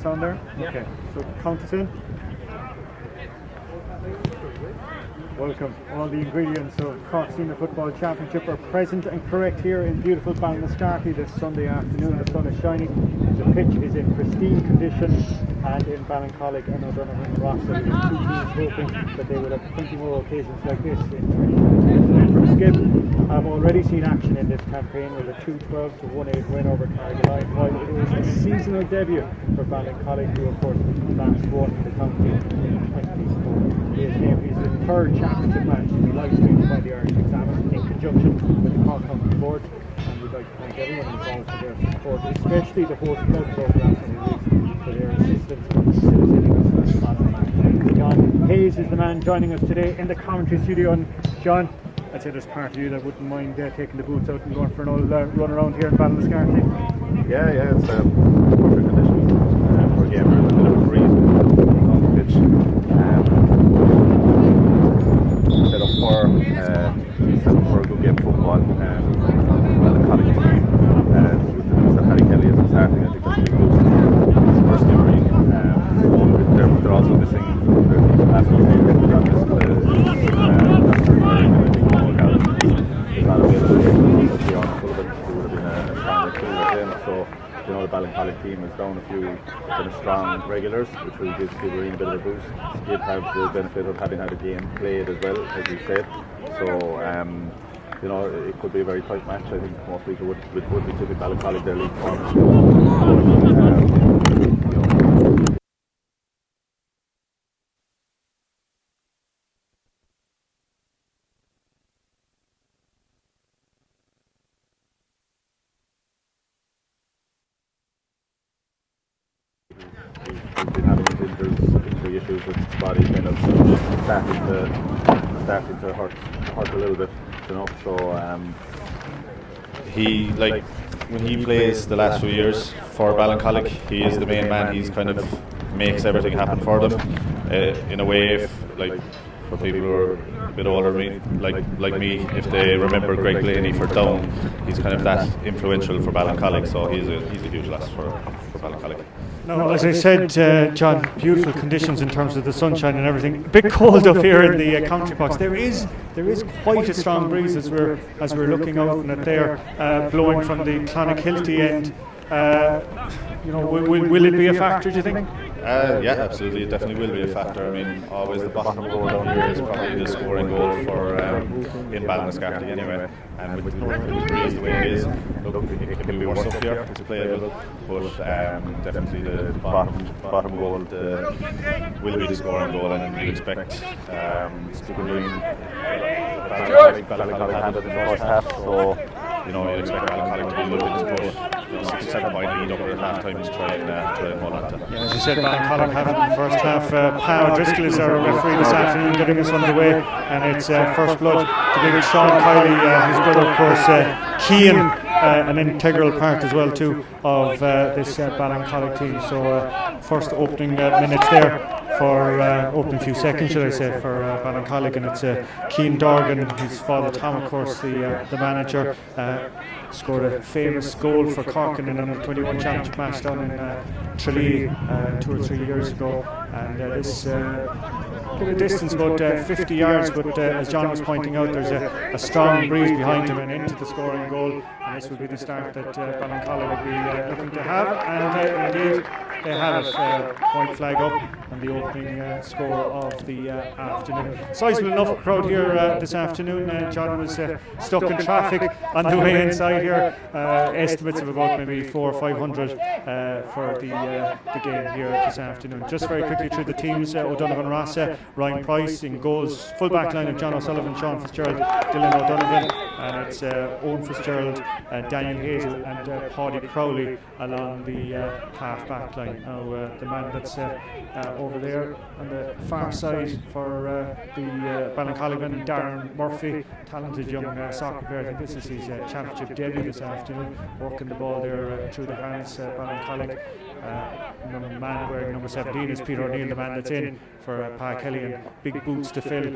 On there? Yeah. Okay, so count us in. Welcome. All the ingredients of Cork Senior Football Championship are present and correct here in beautiful Ballincollig this Sunday afternoon. The sun is shining, the pitch is in pristine condition, and in Ballincollig and O'Donoghue and Rossa, with two teams hoping that they will have 20 more occasions like this in 2020. From Skip, I've already seen action in this campaign with a 2-12 to 1-8 win over Carrigaline, while it was a seasonal debut for Ballincollig, who of course last won the county in 2024. His game is the third championship match to be live streamed by the Irish Examiner in conjunction with the Cork County Board, and we'd like to thank everyone involved for their support, especially the host clubs over the last few weeks for their assistance in facilitating us on. John Hayes is the man joining us today in the commentary studio, and John, I'd say there's part of you that wouldn't mind taking the boots out and going for an old run around here in Ballincollig. Yeah, it's perfect conditions for a game. There's a bit of a breeze on the pitch. Set up for a good game of football. Ballincollig team with the news that Harry Kelly is starting. I think that's a big boost. First game down a few kind of strong regulars, which will give Skibbereen a bit of a boost. Skib have the benefit of having had a game played as well, as you said. So you know, it could be a very tight match. I think most people would be tipping Ballincollig their league form. He's been having his injury issues with his body kind of starting to hurt a little bit, you know. So he, like, when he plays the last few years for Ballincollig, he is the main man. He's kind of makes everything happen for them. In a way, if, like, for people who are a bit older than me, like me, if they remember Greg Blaney for Down, he's kind of that influential for Ballincollig. So he's a huge loss for Ballincollig. No, as I said, John, beautiful conditions in terms of the sunshine and everything. A bit cold up here in the country box. There is quite a strong breeze as we're looking out on it there, blowing from the Clonakilty end. You know, will it be a factor, do you think? Yeah, absolutely. It definitely will be a factor. I mean, always the bottom goal down here is probably the scoring goal for in Ballincollig anyway. And with the breeze the way it is, look, it can be worse up here. It's playable, but definitely the bottom goal will be the scoring goal, and we expect Ballincollig handled in the first half. So you know, you expect Ballincollig to be looking to put 6-7 point lead up at half time to try and hold on to. Yeah, as you said, Ballincollig had it in the first half. Power Driscoll is our referee this afternoon, getting us underway, and it's first blood to big Sean Kiley, his brother, of course, Cian, an integral part as well too of this Ballincollig team. So first opening minutes there for opening few seconds, should I say, for Ballincollig, and it's Cian Dorgan, his father Tom, of course, the manager, scored a famous goal for Cork in an under-21 championship match down in Tralee 2 or 3 years ago, and this bit of distance, about 50 yards, but as John was pointing out, there's a strong breeze behind him and into the scoring goal, and this will be the start that Ballincollig will be looking to have, and indeed they have it. White flag up and the opening score of the afternoon. Sizable enough crowd here this afternoon. John was stuck in traffic on the way inside here. Estimates of about maybe 400 or 500 for the game here this afternoon. Just very quickly through the teams: O'Donovan Rossa, Ryan Price in goals. Full back line of John O'Sullivan, Sean Fitzgerald, Dylan O'Donovan, and it's Owen Fitzgerald, Daniel Hazel, and Paddy Crowley along the half back line. Now the man that's over there on the far side for the Ballincollig man, Darren Murphy, talented young soccer player. I think this is his championship debut this afternoon, working the ball there through the hands. Ballincollig, the man wearing number 17 is Peter O'Neill, the man that's in for Pa Kelly, and big boots to fill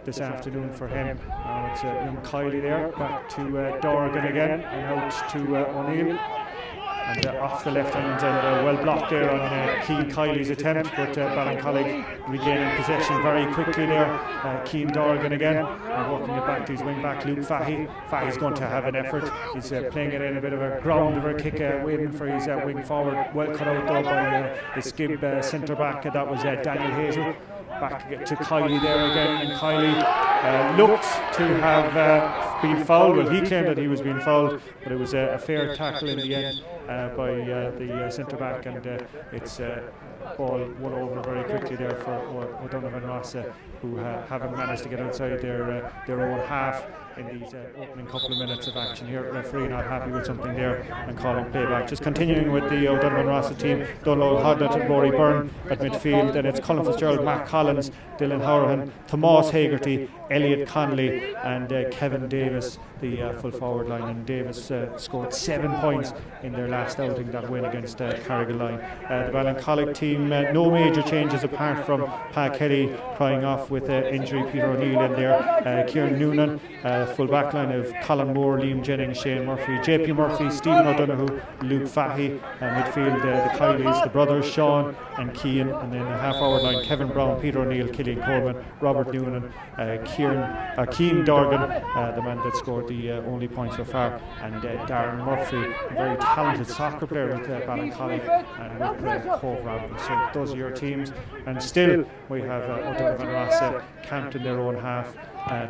this afternoon for him. Now it's young Kiley there, back to Dorgan again, and out to O'Neill. And off the left hand end, well blocked there on Cian Kiley's attempt, but Ballincollig regaining possession very quickly there. Cian Dorgan again, and working it back to his wing back Luke Fahy. Fahy's going to have an effort. He's playing it in a bit of a grounder kick, waiting for his wing forward. Well cut out though by the Skib centre back. That was Daniel Hazel. Back to Kiley there again, and Kiley looked to have been fouled. Well, he claimed that he was being fouled, but it was a fair tackle in the end by the centre back, and it's ball won over very quickly there for O'Donovan Rossa, who haven't managed to get outside their own half in these opening couple of minutes of action here. Referee not happy with something there and calling payback. Just continuing with the O'Donovan Rossa team: Donald Hodnett and Rory Byrne at midfield, and it's Colin Fitzgerald, Matt Collins, Dylan Horahan, Tomas Hagerty, Elliot Conley, and Kevin Davis, the full forward line. And Davis scored 7 points in their last outing, that win against Carrigaline. The Ballincollig team team. No major changes apart from Pat Kelly crying off with injury. Peter O'Neill in there. Kieran Noonan, full back line of Colin Moore, Liam Jennings, Shane Murphy, JP Murphy, Stephen O'Donoghue, Luke Fahy. Midfield, the Kileys, the brothers Sean and Cian, and then a half-forward line: Kevin Brown, Peter O'Neill, Killian Coleman, Robert Noonan, Cian Dorgan, the man that scored the only point so far, and Darren Murphy, a very talented soccer player with Ballincollig and with Cove Ramblers. So those are your teams, and still we have O'Donovan Rossa camped in their own half,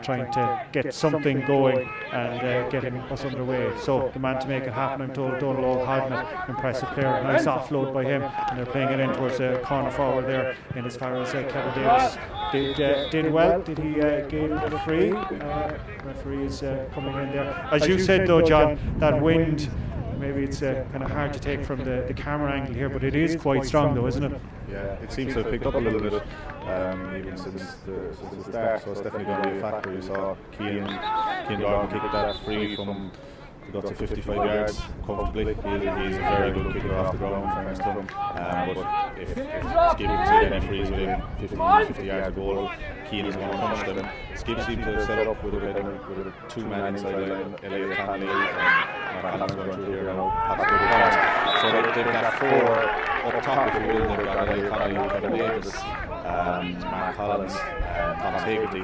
trying to get something going and getting us underway. So the man to make it happen, I'm told, Donald O'Hodnett, impressive player, nice offload by him, and they're playing it in towards the corner forward there, in as far as Kevin Davis did well. Did he gain the free? Referee is coming in there. As you said though, John, that wind, maybe it's kind of hard to take from the camera angle here, but it is quite strong though, isn't it? Yeah, it seems to have picked up a little bit even since the start, so it's definitely going to be a factor. You saw Cian Dorgan kick that free from got to 55 yards comfortably. He's a very good kicker off the ground, fairness to him. But if Skip can see any frees within 50 yards of goal, Cian is going to punish them. Skip seemed to set up with a two-man inside line, Elliot Conley and Collins going through here now, possibly with points. So they've got four up top, if you will. They've got Elliot Conley, Kevin Davis, Mark Collins, Thomas Haggerty.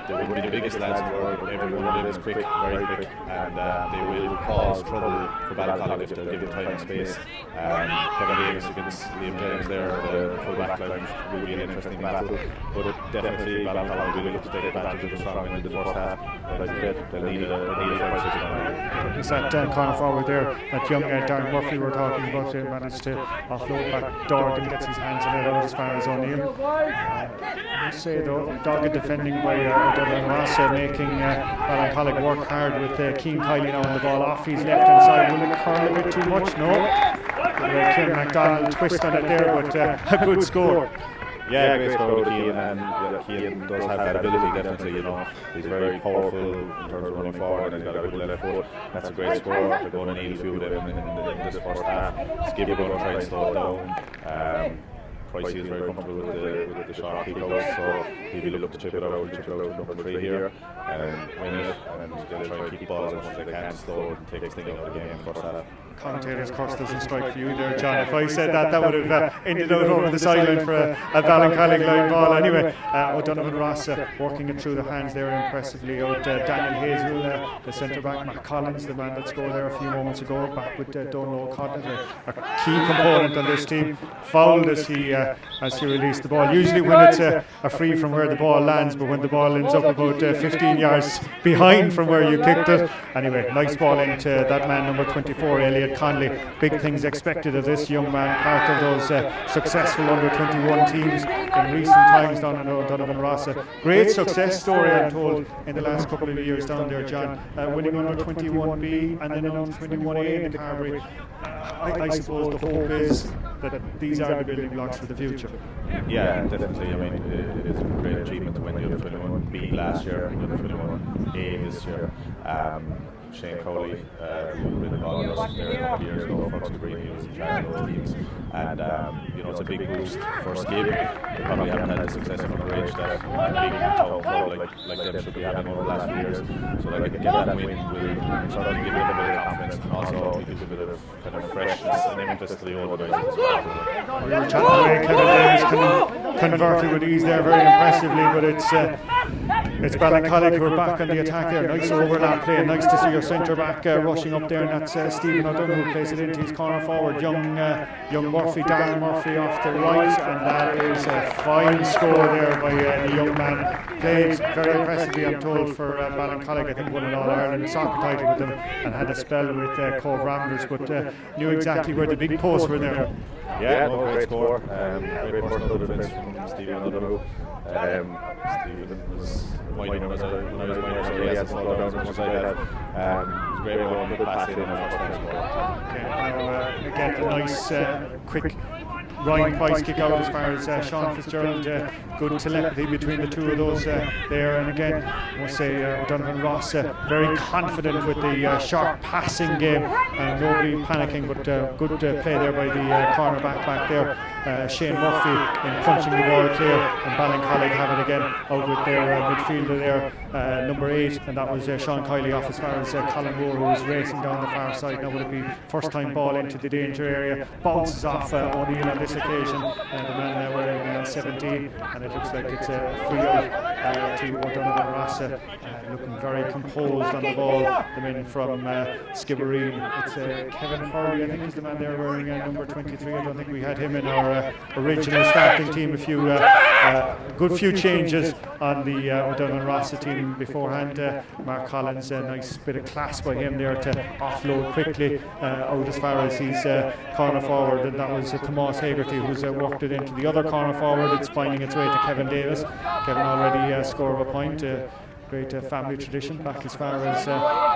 They will be the biggest lads in the world, but every one of them is quick, very quick, and they will cause trouble for Ballincollig if they're given time and space. Kevin Davis against Liam Jennings there, the full back line, will be an interesting battle, but definitely Ballincollig will look to take advantage of the strong wind in the first half. As I said, they'll need a fight situation. It's that corner forward there, that young Darren Murphy we're talking about, managed to offload back. Dorgan gets his hands in it out as far as O'Neill. I must say though, dogged defending by O'Donovan Rossa, making Ballincollig work hard with Cian Kiley now on the ball off his left hand side. Will it curl a bit too much? No. Kieran MacDonald twist on it there, but a good score. Yeah, great score with Cian, and Cian does have that ability, definitely, you know. He's very powerful in terms of running forward, and he's got a good left foot. That's a great score. They're going to need a few of them in this first half. Skip are going to try and slow it down. Pricey is very comfortable with the short kick out, so he'll be looking to chip it out number 3 here and win it, and they'll try and keep balls as much as they can, slow and take this thing out of the game in the first half. Commentator's curse doesn't strike for you there, John. If I said that would have ended out over the sideline for a Ballincollig line ball. Anyway, O'Donovan Rossa working it through the hands there impressively. Out Daniel Hazel, the centre back, Matt Collins, the man that scored there a few moments ago, back with Donald O'Connell, a key component on this team. Fouled as he released the ball. Usually when it's a free from where the ball lands, but when the ball ends up about 15 yards behind from where you kicked it. Anyway, nice ball into that man, number 24, Elliot Conley. Big things expected of this young man, part of those successful under-21 teams in recent times down in O'Donovan Rossa. Great success story, I'm told, in the last couple of years down there, John. Winning under-21B and then under-21A in the Carberry. I suppose the hope is that these are the building blocks for the future. Yeah, definitely. I mean, it is a great achievement to win the under-21B last year and the under-21A this year. Shane Crowley, who was involved with us there a couple of years ago from Skibbereen, he was in charge of those teams, and you know, it's a big boost for Skib. They probably haven't had the success of Underage that a big town club like them should be having over the last few years. So that they can get that win will certainly give them a bit of confidence, and also gives a bit of kind of freshness and impetus to the old guys as well. We were chatting away, Kevin Davis converted with ease there very impressively, but it's Ballincollig who are back on the attack there. Nice overlap play, nice to see your centre back rushing up there, and that's Stephen O'Donoghue who plays it into his corner forward. Young Murphy, Darren Murphy off the right, and that is a fine score there by the young man. Played very impressively, I'm told, for Ballincollig. I think won an All-Ireland soccer title with them and had a spell with Cove Ramblers, but knew exactly where the big posts were there. Yeah, no, great score. Great personal defence from Stephen O'Donoghue. Stephen was minor when I was minor, so he had to slow down as much as I had. It was a great one, good pass in and a first time score. Okay, now again, a nice quick Ryan Price kick out as far as Sean Fitzgerald. Good telepathy between the two of those there, and again I must say O'Donovan Rossa very confident with the sharp passing game, and nobody panicking, but good play there by the cornerback back there. Shane Murphy in punching the ball clear, and Ballincollig have it again out with their midfielder there, number 8, and that was Sean Kiley off as far as Colin Moore, who was racing down the far side. Now will it be first time ball into the danger area, bounces off O'Neill on this occasion, the man wearing 17, and it looks like it's a free out to O'Donovan Rossa, looking very composed on the ball. The men from Skibbereen, it's Kevin Hurley, I think is the man there wearing number 23. I don't think we had him in our original starting team. A good few changes on the O'Donovan Rossa team beforehand. Mark Collins, a nice bit of class by him there to offload quickly out as far as his corner forward, and that was Tomas Hagerty who's worked it into the other corner forward. It's finding its way to Kevin Davis. Kevin already scored a point. Great family tradition back as far as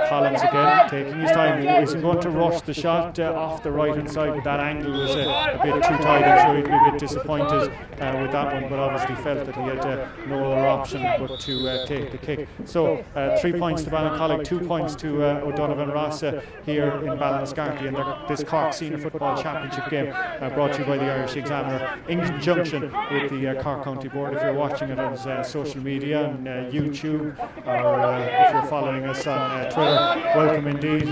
Collins again, taking his time. He isn't going to rush the shot off the right hand side, but that angle was a bit too tight. I'm sure he'd be a bit disappointed with that one, but obviously felt that he had no other option but to take the kick. So 3 points to Ballincollig, 2 points to O'Donovan Rossa here in Ballinascarthy, and this Cork Senior Football Championship game brought to you by the Irish Examiner in conjunction with the Cork County Board. If you're watching it on social media and YouTube, or if you're following us on Twitter, welcome indeed.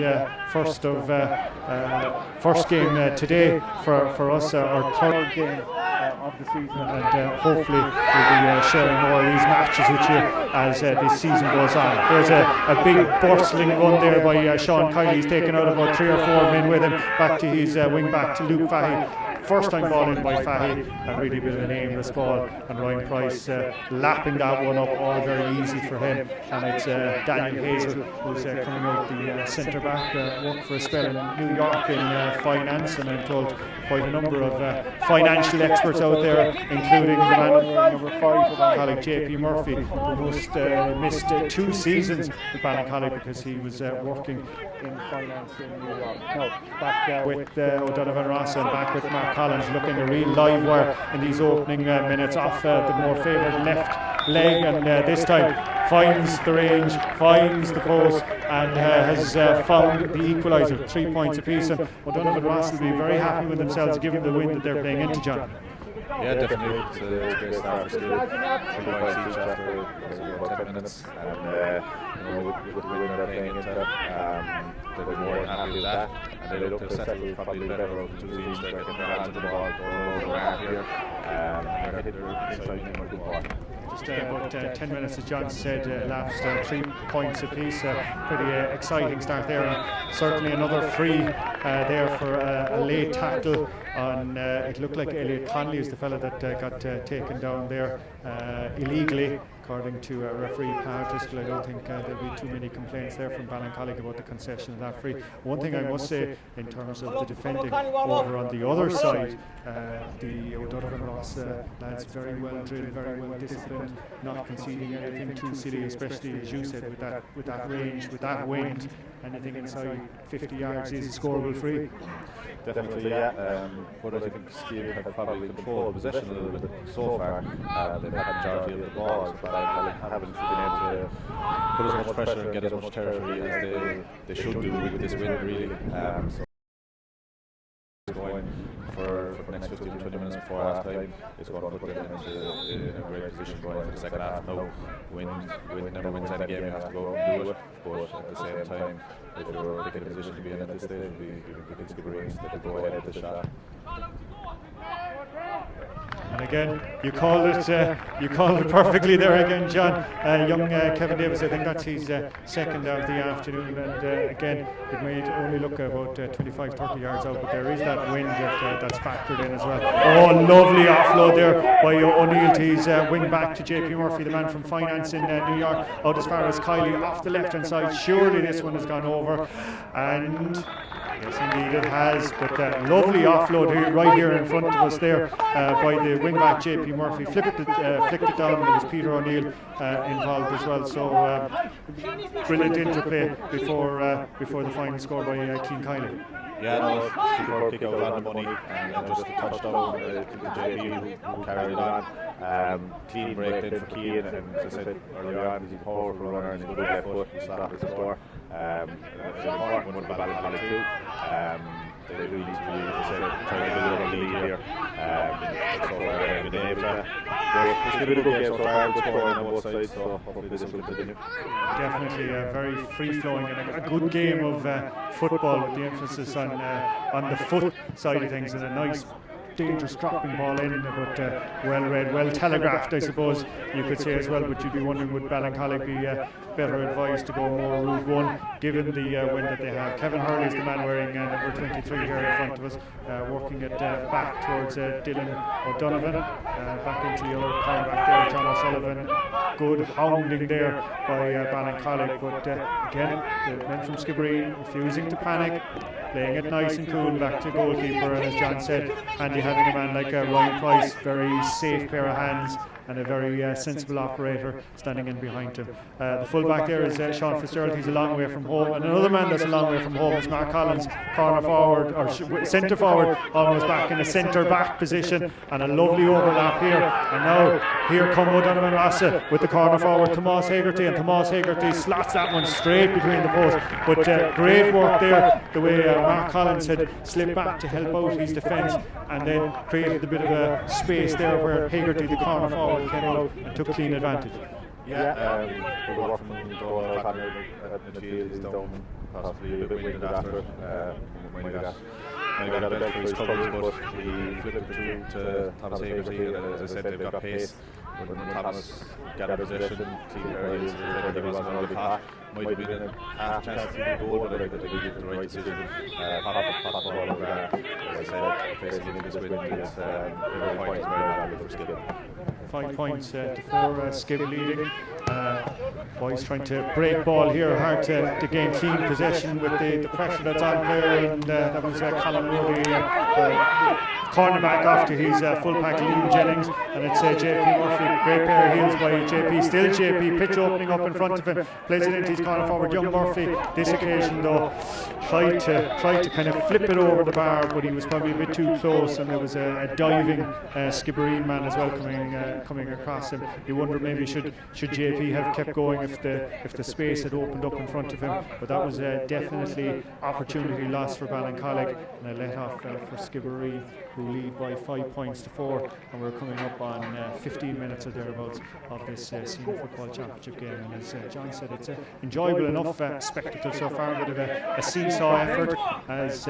First game today for us, our third game of the season, and hopefully we'll be sharing more of these matches with you as this season goes on. There's a big bustling run there by Sean Kiley. He's taken out about 3 or 4 men with him, back to his wing back to Luke Fahy. First time ball in by Fahy, and really a bit of an aimless ball, and Ryan Price lapping that one up, all very easy for him. And it's Daniel Hazel who's coming out the centre back, worked for a spell in New York in finance, and I'm told quite a number of financial experts out there, including the man number 5 for Ballincollig, JP Murphy, who missed 2 seasons with Ballincollig because he was working in finance in New York. Now back with O'Donovan Rossa, and back with Mark Collins, looking a real live wire in these opening minutes off the more favoured left leg, and this time finds the range, finds the post, and has found the equaliser. 3 points apiece, and O'Donovan Rossa will be very happy with themselves given the win that they're playing into, John. Yeah, definitely. It's a great start for Skip. 3 points each after about 10 minutes, and with the win they're playing into, they'll be more than happy with that, and they look to settle probably better of the 2 teams. They're getting their hands on the ball, going over the here. They're striking a good ball. Just about 10 minutes, as John said, elapsed, 3 points apiece. Pretty exciting start there, and certainly another free there for a late tackle on, it looked like Elliot Conley is the fella that got taken down there illegally, according to referee Pat Driscoll. I don't think there'll be too many complaints there from Ballincollig about the concession of that free. One thing I must say in terms of the defending over on the other side, the O'Donovan Rossa lads very well drilled, very well disciplined, not conceding anything too silly, especially as you said, with that range, with that wind. Anything inside 50 yards is a scoreable free. Definitely, yeah. But I think Skip have probably controlled possession a little bit so far. They've had the majority of the ball, but I haven't been able to put as much pressure and get as much territory as they should do with this win, really. So going for the next 15 to 20 minutes before half time, it's going to put them in a great position going for the second half. Now, win never wins any game, you have to go and do it, but at the same time, if you're in a position to be in at this stage, we can skip a race that will go ahead with the shot. And again, you called it perfectly there again, John. Young Kevin Davis, I think that's his second of the afternoon, and again, it may only look about 25-30 yards out, but there is that wind that's factored in as well. Oh, lovely offload there by O'Neill to his wing back to JP Murphy, the man from finance in New York, out as far as Kiley off the left hand side. Surely this one has gone over, and yes, indeed it has, but lovely offload here, right here in front of us there by the wing-back JP Murphy. Flicked it down, and there was Peter O'Neill involved as well. So brilliant interplay before the final score by Keane Kiley. Yeah, no, super kick out on the money, and just a touchdown to JP who carried it on. Clean break then for Keane, and as I said earlier on, he's a powerful runner and he's a good left foot, he's stopped the score. It's an important one for Ballincollig too. They really need to be, as I said, trying to build up a lead here. So far they've been able to. It's been a good game so far, good scoring on both sides, so hopefully this will continue. Definitely a very free-flowing and a good game of football, with the emphasis on the foot side of things, and a nice dangerous dropping ball in, but well read, well telegraphed, I suppose you could say as well. But you'd be wondering, would Ballincollig be better advised to go more route one, given the win that they have. Kevin Hurley is the man wearing number 23 here in front of us, working it back towards Dylan O'Donovan, back into the other cornerback there, John O'Sullivan. Good hounding there by Ballincollig, but again, the men from Skibbereen refusing to panic, playing it nice and cool back to goalkeeper, and as John said, handy having a man like Ryan Price, very safe pair of hands and a very sensible operator standing in behind him. The fullback there is Sean Fitzgerald. He's a long way from home, and another man that's a long way from home is Mark Collins, corner forward or centre forward, almost back in a centre back position, and a lovely overlap here. And now here come O'Donovan Rossa with the corner forward Tomas Hegarty, and Tomas Hegarty slots that one straight between the posts. But great work there, the way Mark Collins had slipped back to help out his defence, and then created a bit of a space there where Hegarty, the corner forward, came out and took clean advantage. Good work from Donald at midfield. He's down possibly a bit winded after. Might have got a bit for his troubles, but he flipped it through to Thomas Hegarty. As I said, they've got pace. When Thomas got a possession, clean areas, he wasn't all the hot. Might have been a half chance to get a goal, but I think he did the right decision. Pop ball over, as I said, facing into this wind, it's every point is very valuable for Skib. 5 points to 4, Skib leading. Boys trying to break ball here, hard to gain clean possession with the pressure that's on there, and that was Colin Moody, cornerback off to his full-back Liam Jennings, and it's JP Murphy, great pair of heels by JP, still JP, pitch opening up in front of him, plays it into his corner forward, young Murphy. This occasion though, tried to kind of flip it over the bar, but he was probably a bit too close, and there was a diving Skibbereen man as well coming across him. You wonder maybe should JP have kept going if the space had opened up in front of him, but that was definitely opportunity lost for Ballincollig, and a let off for Skibbereen, who lead by 5 points to 4, and we're coming up on 15 minutes or thereabouts of this senior football championship game. And as John said, it's an enjoyable enough spectacle so far, a bit of a seesaw effort, as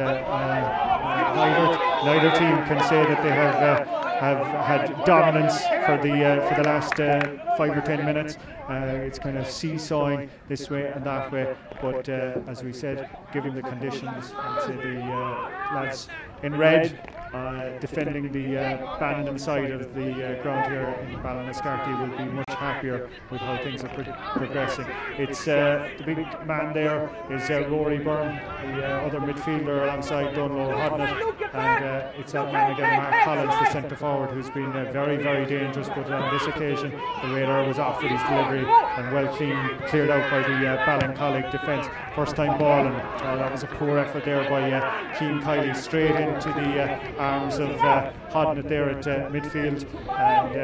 neither team can say that they have had dominance for the last 5 or 10 minutes. It's kind of seesawing this way and that way, but as we said, given the conditions, I'd say the lads in red defending the Bandon side of the ground here in Ballinascarthy will be much happier with how things are progressing. It's the big man there is Rory Byrne, the other midfielder alongside Donald Hodnett, and it's that man again, Mark Collins, the centre forward, who's been very, very dangerous, but on this occasion the radar was off with his delivery and well cleared out by the Ballincollig defence. First time ball, and that was a poor effort there by Keane Kiley, straight into the arms of Hodnett there at midfield, and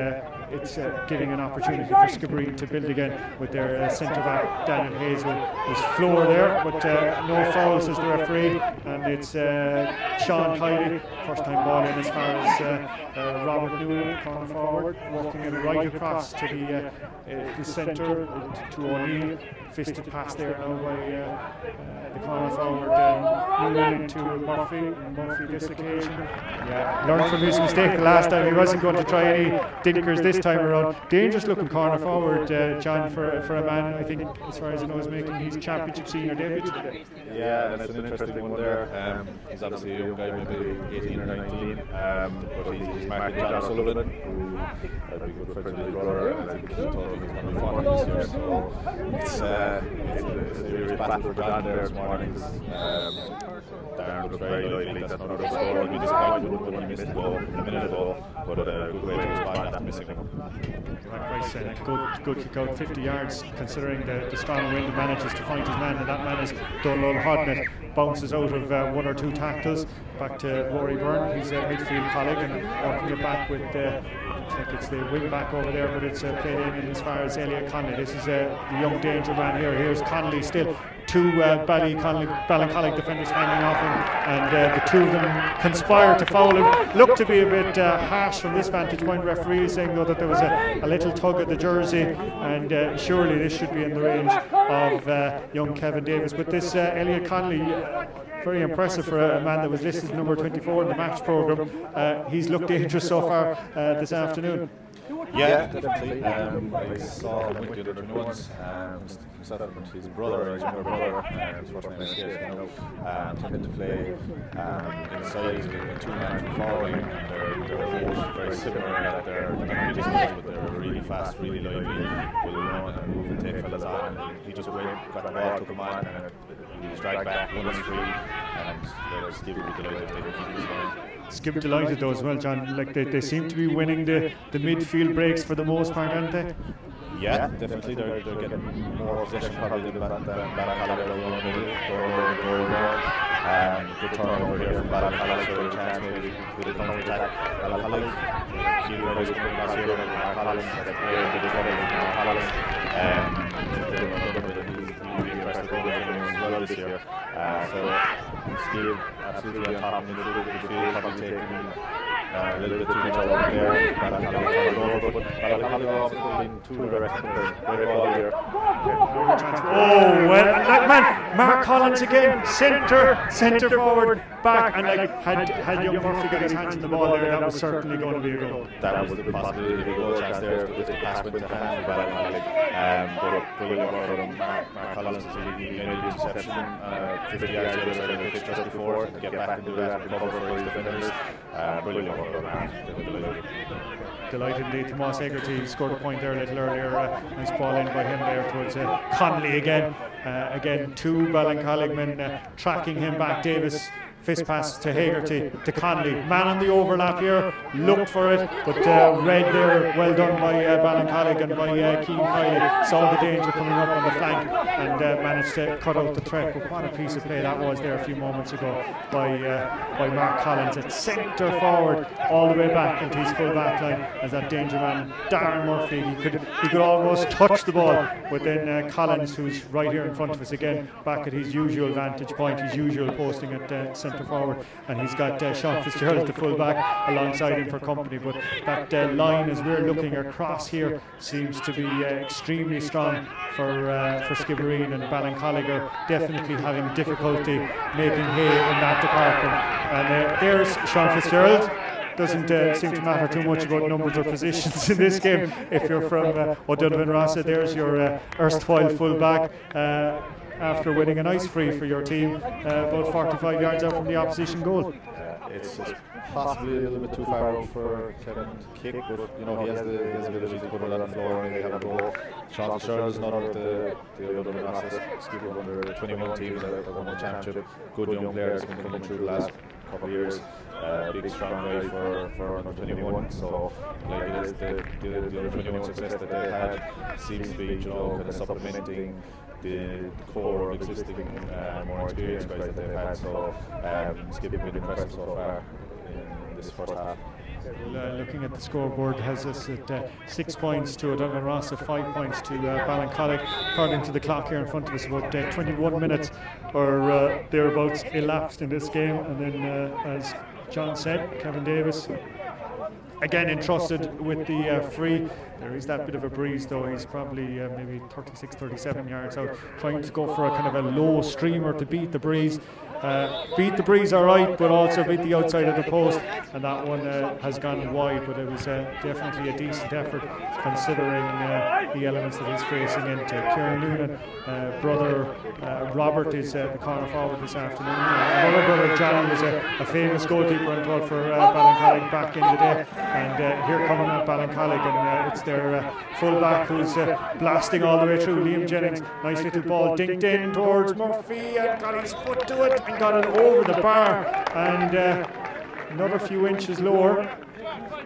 it's giving an opportunity for Skibbereen to build again with their centre back Daniel Hazel was floor there, but no fouls as the referee, and it's Sean Kiley, first time ball in as far as Robert Newell, corner forward, walking it right across to the centre to O'Neill. Fisted pass there now by the corner forward Newell to Murphy, and Murphy this occasion learned from his mistake the last time. He wasn't going to try any dinkers this time around. Dangerous looking corner forward, John, for a man, I think, as far as I know, is making his championship senior debut today. Yeah, that's an interesting one there. He's obviously a young guy, maybe 18 or 19, but he's marking John Sullivan, who I'd be good friends with his brother, and I think he's told him he's going to be 40 this year, so it's a serious battle for John there this morning. Darren was very lively, that's not a good score. He'd be disappointed when he missed the goal a minute ago, but a good way to respond after missing one. Good kick out, 50 yards, considering the strong wind. Manages to find his man, and that man is Donald Hodnett. Bounces out of 1 or 2 tackles back to Rory Byrne, his midfield colleague, and working it back with like it's the wing back over there, but it's played in as far as Elliot Connolly. This is the young danger man here. Here's Connolly still. Two Ballincollig defenders hanging off him, and the two of them conspire to foul him. Looked to be a bit harsh from this vantage point. Referee saying though that there was a little tug at the jersey, and surely this should be in the range of young Kevin Davis. But this Elliot Connolly, very impressive for a man that was listed number 24 in the match programme. He's looked dangerous so far this afternoon. Yeah, definitely. I saw him with the other ones. His brother, his younger brother, his first name escapes me now, tended to play inside a two-man forward, and they're both very similar in that they're not really skills, but they're really fast, really lively, will run and move and take fellas on. And he just got the ball, took him on, and he was dragged back, won his free, and Skip would be delighted they could keep this going. Skip delighted though as well, John. Like they seem to be winning the midfield breaks for the most part, aren't they? Yeah, definitely. They're getting more possession probably than Ballincollig around the middle, good turnover here from Ballincollig, so a chance maybe with a counter-attack. Ballincollig, Keane Riley's coming last year, Mark Collins, that player, the defender from Collins, he's really impressed with the as well this year. So Steve absolutely on top of the midfield, probably taking a little bit too much over there. Ballincollig over, but Ballincollig are also putting two direct great ball here. Oh well, and that man, Mark Collins again, centre forward, back, and like had young Murphy got his hands on the ball there, that was certainly going to be a goal. That was the possibility of a goal chance there if the pass went to hand for Ballincollig. But brilliant work from Mark Collins as he made the interception 50 yards the other side of the pitch just before to get back and do that recover for his defenders. Brilliant work from Mark. Delighted indeed. Tomas Egerty scored a point there a little earlier. Nice ball in by him there towards Connolly again. Again, two Ballincollig men tracking him back. Davis fist pass to Hagerty, to Connolly. Man on the overlap here, looked for it, but read there, well done by Ballincollig and by Keane Kiley. Saw the danger coming up on the flank and managed to cut out the threat. But what a piece of play that was there a few moments ago by Mark Collins at centre forward, all the way back into his full back line as that danger man, Darren Murphy. He could almost touch the ball, but then Collins, who's right here in front of us again, back at his usual vantage point, his usual posting at centre forward, and he's got Sean Fitzgerald, the full back, alongside him for company. But that line, as we're looking across here, seems to be extremely strong for Skibbereen, and Ballincollig are definitely having difficulty making hay in that department. And there's Sean Fitzgerald. Doesn't seem to matter too much about numbers or positions in this game if you're from O'Donovan Rossa. There's your erstwhile full back after winning a nice free for your team about 45 yards out from the opposition goal. It's possibly a little bit too far out for Kevin to kick, but you know he has the ability to put it on the floor and they have a goal. Sean Fitzgerald is another of the other Rossa Skipper under 21 team that won the championship. Good young player that's been coming through the last couple of years. Big strong guy for under 21. So like it is the under 21 success that they had seems to be, you know, kind of supplementing the core of existing more experienced guys that they've had. So Skip have been impressive so far in this first half. Looking at the scoreboard, has us at 6 points to O'Donovan Rossa, 5 points to Ballincollig. According to the clock here in front of us, about 21 minutes or thereabouts elapsed in this game, and then as John said, Kevin Davis again entrusted with the free. There is that bit of a breeze though. He's probably maybe 36-37 yards out, trying to go for a kind of a low streamer to beat the breeze. Beat the breeze alright, but also beat the outside of the post, and that one has gone wide, but it was definitely a decent effort considering the elements that he's facing into. Kieran Noonan, brother Robert is the corner forward this afternoon. Another brother Johnny was a famous goalkeeper and goal for Ballincollig back in the day, and here coming up Ballincollig, and it's their full back who's blasting all the way through. Liam Jennings, nice little ball dinked in towards Murphy and got his foot to it and got it over the bar, and another few inches lower.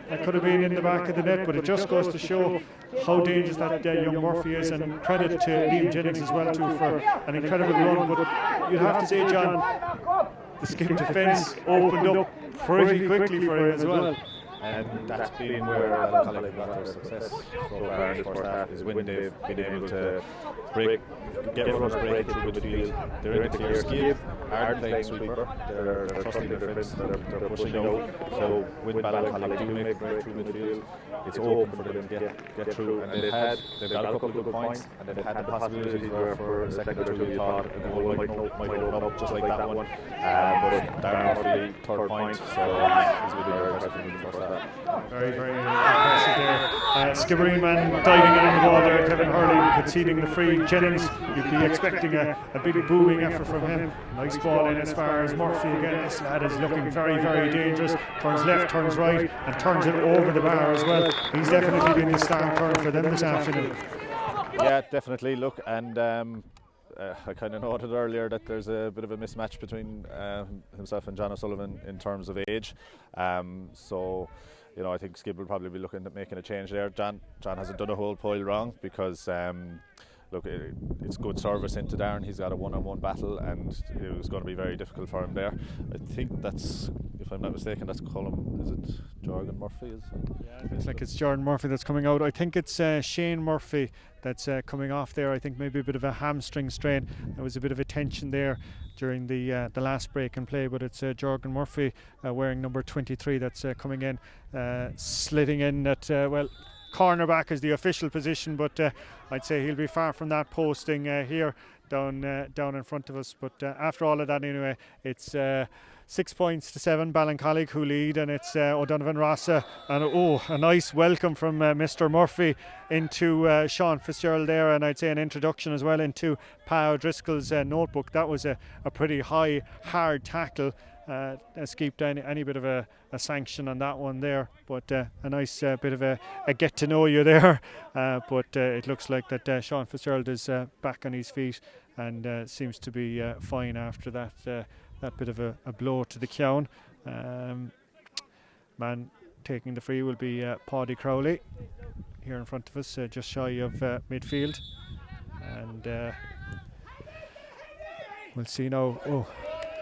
That could have been in the back of the net, but it just goes to show how dangerous that young Murphy is, and credit to Liam Jennings as well too for an incredible run. But you'd have to say, John, the Skip defence opened up pretty quickly for him as well. and that's been where Ballincollig have got their success so far in the first half, is when they've been able to get runners break through midfield. They're in the clear. Skip aren't playing sweeper, they're trusting their defence, they're pushing out. So when Ballincollig do make a break through midfield, it's open for them to get through, and they've got a couple of good points, and they've had the possibilities where for a second or two you thought a goal might open up just like that one, but Darren Murphy, third point, so he's really very impressive in the first half. Very, very impressive there. Skibbereen man diving in on the ball there. Kevin Hurley conceding the free. Jennings, you'd be expecting a big booming effort from him. Nice ball in as far as Murphy again. This lad is looking very, very dangerous. Turns left, turns right, and turns it over the bar as well. He's definitely been a star turn for them this afternoon. Yeah, definitely. Look, and I kind of noted earlier that there's a bit of a mismatch between himself and John O'Sullivan in terms of age. So, you know, I think Skib will probably be looking at making a change there. John hasn't done a whole pile wrong because, look, it's good service into Darren. He's got a one-on-one battle, and it was going to be very difficult for him there. I think that's, if I'm not mistaken, that's Colm. Is it Jordan Murphy? Yeah, it looks like it's Jordan Murphy that's coming out. I think it's Shane Murphy that's coming off there. I think maybe a bit of a hamstring strain. There was a bit of a tension there during the last break and play, but it's Jordan Murphy wearing number 23 that's coming in, slitting in at cornerback is the official position, but I'd say he'll be far from that posting here down in front of us. But after all of that, anyway, it's 6 points to 7 Ballincollig who lead, and it's O'Donovan Rossa, and a nice welcome from Mr. Murphy into Sean Fitzgerald there, and I'd say an introduction as well into Pa O'Driscoll's notebook. That was a pretty high, hard tackle. Escaped any bit of a sanction on that one there, but a nice bit of a get to know you there, but it looks like that Sean Fitzgerald is back on his feet and seems to be fine after that bit of a blow to the Ceann. Man taking the free will be Paddy Crowley here in front of us, just shy of midfield, and we'll see now.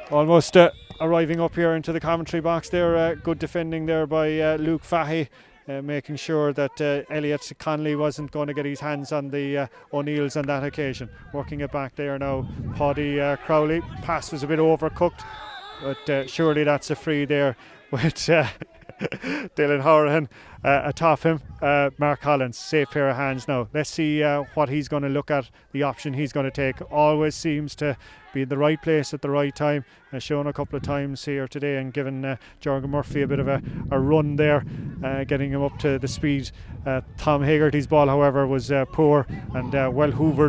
Almost arriving up here into the commentary box there. Good defending there by Luke Fahy, making sure that Elliot Conley wasn't going to get his hands on the O'Neills on that occasion. Working it back there now, Paddy Crowley. Pass was a bit overcooked, but surely that's a free there with Dylan Horahan atop him. Mark Collins, safe pair of hands now. Let's see what he's going to look at, the option he's going to take. Always seems to be in the right place at the right time. Shown a couple of times here today and given Jordan Murphy a bit of a run there, getting him up to the speed. Tom Hagerty's ball, however, was poor and well hoovered